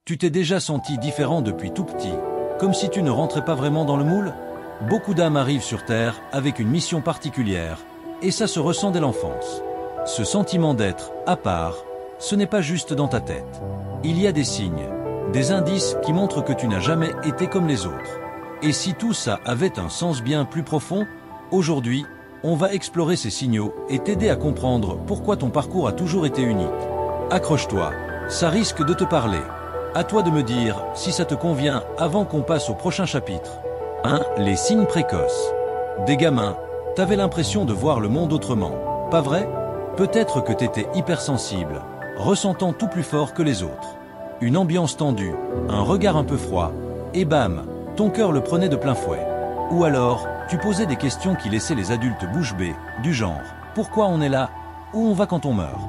Tu t'es déjà senti différent depuis tout petit, comme si tu ne rentrais pas vraiment dans le moule? Beaucoup d'âmes arrivent sur Terre avec une mission particulière, et ça se ressent dès l'enfance. Ce sentiment d'être à part, ce n'est pas juste dans ta tête. Il y a des signes, des indices qui montrent que tu n'as jamais été comme les autres. Et si tout ça avait un sens bien plus profond, aujourd'hui, on va explorer ces signaux et t'aider à comprendre pourquoi ton parcours a toujours été unique. Accroche-toi, ça risque de te parler. À toi de me dire si ça te convient avant qu'on passe au prochain chapitre. 1. Les signes précoces. Des gamins, t'avais l'impression de voir le monde autrement, pas vrai? Peut-être que t'étais hypersensible, ressentant tout plus fort que les autres. Une ambiance tendue, un regard un peu froid, et bam, ton cœur le prenait de plein fouet. Ou alors, tu posais des questions qui laissaient les adultes bouche bée, du genre « Pourquoi on est là? Où on va quand on meurt ?»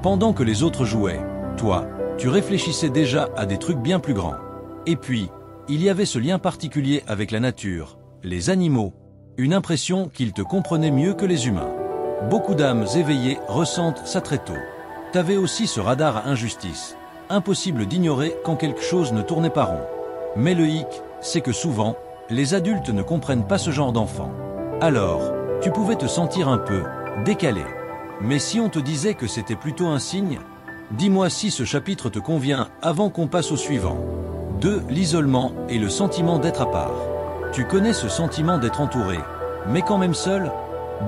Pendant que les autres jouaient, toi, tu réfléchissais déjà à des trucs bien plus grands. Et puis, il y avait ce lien particulier avec la nature, les animaux, une impression qu'ils te comprenaient mieux que les humains. Beaucoup d'âmes éveillées ressentent ça très tôt. T'avais aussi ce radar à injustice, impossible d'ignorer quand quelque chose ne tournait pas rond. Mais le hic, c'est que souvent, les adultes ne comprennent pas ce genre d'enfant. Alors, tu pouvais te sentir un peu décalé. Mais si on te disait que c'était plutôt un signe, dis-moi si ce chapitre te convient avant qu'on passe au suivant. 2. L'isolement et le sentiment d'être à part. Tu connais ce sentiment d'être entouré, mais quand même seul?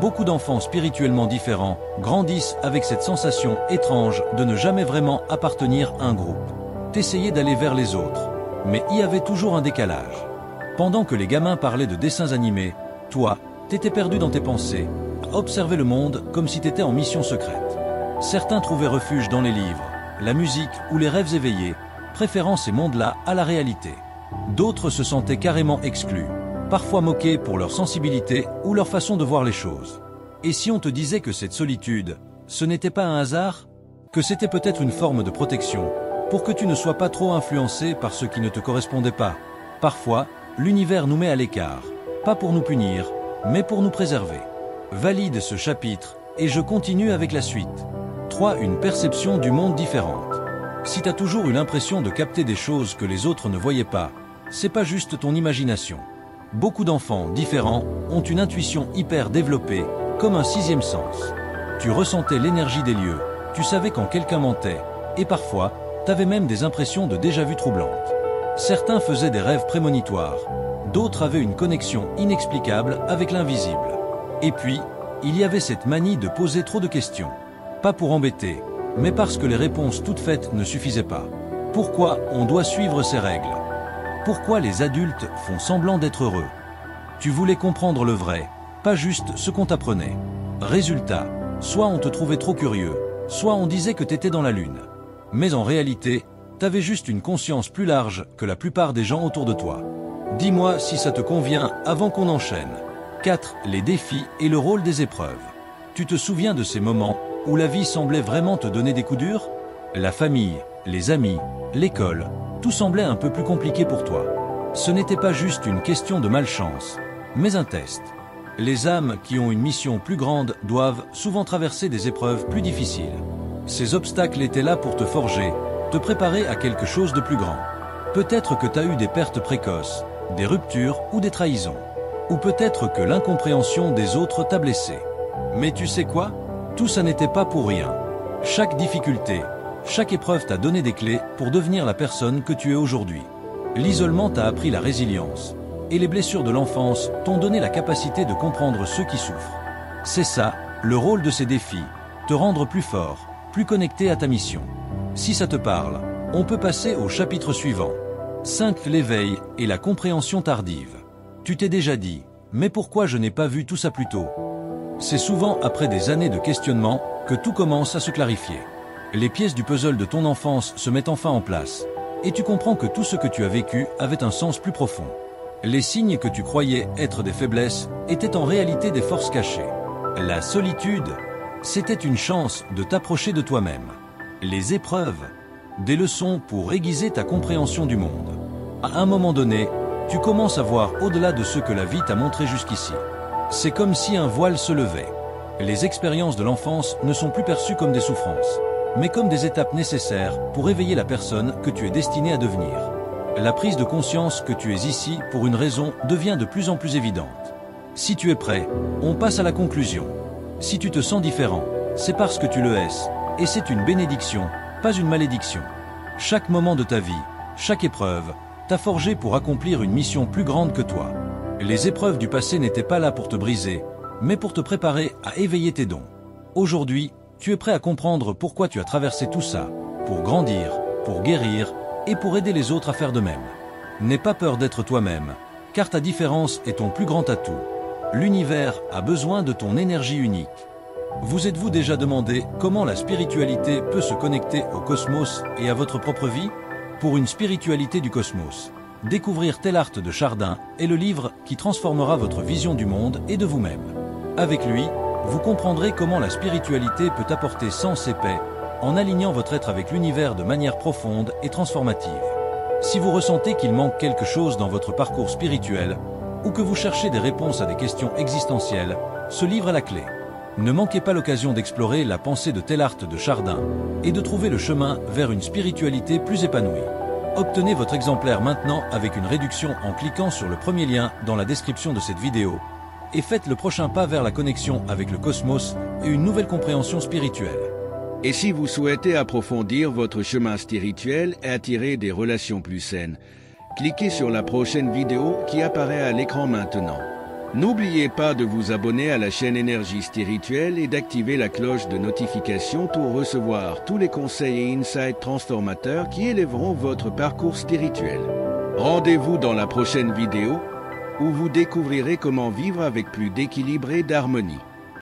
Beaucoup d'enfants spirituellement différents grandissent avec cette sensation étrange de ne jamais vraiment appartenir à un groupe. T'essayais d'aller vers les autres, mais il y avait toujours un décalage. Pendant que les gamins parlaient de dessins animés, toi, t'étais perdu dans tes pensées, à observer le monde comme si t'étais en mission secrète. Certains trouvaient refuge dans les livres, la musique ou les rêves éveillés, préférant ces mondes-là à la réalité. D'autres se sentaient carrément exclus, parfois moqués pour leur sensibilité ou leur façon de voir les choses. Et si on te disait que cette solitude, ce n'était pas un hasard, que c'était peut-être une forme de protection, pour que tu ne sois pas trop influencé par ce qui ne te correspondait pas? Parfois, l'univers nous met à l'écart, pas pour nous punir, mais pour nous préserver. Valide ce chapitre, et je continue avec la suite. 3. Une perception du monde différente. Si tu as toujours eu l'impression de capter des choses que les autres ne voyaient pas, c'est pas juste ton imagination. Beaucoup d'enfants différents ont une intuition hyper développée, comme un sixième sens. Tu ressentais l'énergie des lieux, tu savais quand quelqu'un mentait, et parfois, t'avais même des impressions de déjà-vu troublantes. Certains faisaient des rêves prémonitoires, d'autres avaient une connexion inexplicable avec l'invisible. Et puis, il y avait cette manie de poser trop de questions. Pas pour embêter, mais parce que les réponses toutes faites ne suffisaient pas. Pourquoi on doit suivre ces règles? Pourquoi les adultes font semblant d'être heureux? Tu voulais comprendre le vrai, pas juste ce qu'on t'apprenait. Résultat, soit on te trouvait trop curieux, soit on disait que t'étais dans la lune. Mais en réalité, t'avais juste une conscience plus large que la plupart des gens autour de toi. Dis-moi si ça te convient avant qu'on enchaîne. 4. Les défis et le rôle des épreuves. Tu te souviens de ces moments où la vie semblait vraiment te donner des coups durs? La famille, les amis, l'école, tout semblait un peu plus compliqué pour toi. Ce n'était pas juste une question de malchance, mais un test. Les âmes qui ont une mission plus grande doivent souvent traverser des épreuves plus difficiles. Ces obstacles étaient là pour te forger, te préparer à quelque chose de plus grand. Peut-être que tu as eu des pertes précoces, des ruptures ou des trahisons. Ou peut-être que l'incompréhension des autres t'a blessé. Mais tu sais quoi? Tout ça n'était pas pour rien. Chaque difficulté, chaque épreuve t'a donné des clés pour devenir la personne que tu es aujourd'hui. L'isolement t'a appris la résilience, et les blessures de l'enfance t'ont donné la capacité de comprendre ceux qui souffrent. C'est ça, le rôle de ces défis, te rendre plus fort, plus connecté à ta mission. Si ça te parle, on peut passer au chapitre suivant. 5. L'éveil et la compréhension tardive. Tu t'es déjà dit, mais pourquoi je n'ai pas vu tout ça plus tôt? C'est souvent après des années de questionnement que tout commence à se clarifier. Les pièces du puzzle de ton enfance se mettent enfin en place, et tu comprends que tout ce que tu as vécu avait un sens plus profond. Les signes que tu croyais être des faiblesses étaient en réalité des forces cachées. La solitude, c'était une chance de t'approcher de toi-même. Les épreuves, des leçons pour aiguiser ta compréhension du monde. À un moment donné, tu commences à voir au-delà de ce que la vie t'a montré jusqu'ici. C'est comme si un voile se levait. Les expériences de l'enfance ne sont plus perçues comme des souffrances. mais comme des étapes nécessaires pour éveiller la personne que tu es destiné à devenir. La prise de conscience que tu es ici pour une raison devient de plus en plus évidente. Si tu es prêt, on passe à la conclusion. Si tu te sens différent, c'est parce que tu le es, et c'est une bénédiction, pas une malédiction. Chaque moment de ta vie, chaque épreuve, t'a forgé pour accomplir une mission plus grande que toi. Les épreuves du passé n'étaient pas là pour te briser, mais pour te préparer à éveiller tes dons. Aujourd'hui, tu es prêt à comprendre pourquoi tu as traversé tout ça, pour grandir, pour guérir, et pour aider les autres à faire de même. N'aie pas peur d'être toi-même, car ta différence est ton plus grand atout. L'univers a besoin de ton énergie unique. Vous êtes-vous déjà demandé comment la spiritualité peut se connecter au cosmos et à votre propre vie? Pour une spiritualité du cosmos, découvrir Tellart de Chardin est le livre qui transformera votre vision du monde et de vous-même. Avec lui, vous comprendrez comment la spiritualité peut apporter sens et paix en alignant votre être avec l'univers de manière profonde et transformative. Si vous ressentez qu'il manque quelque chose dans votre parcours spirituel ou que vous cherchez des réponses à des questions existentielles, ce livre est la clé. Ne manquez pas l'occasion d'explorer la pensée de Tellart de Chardin et de trouver le chemin vers une spiritualité plus épanouie. Obtenez votre exemplaire maintenant avec une réduction en cliquant sur le premier lien dans la description de cette vidéo et faites le prochain pas vers la connexion avec le cosmos et une nouvelle compréhension spirituelle. Et si vous souhaitez approfondir votre chemin spirituel et attirer des relations plus saines, cliquez sur la prochaine vidéo qui apparaît à l'écran maintenant. N'oubliez pas de vous abonner à la chaîne Énergie Spirituelle et d'activer la cloche de notification pour recevoir tous les conseils et insights transformateurs qui élèveront votre parcours spirituel. Rendez-vous dans la prochaine vidéo où vous découvrirez comment vivre avec plus d'équilibre et d'harmonie.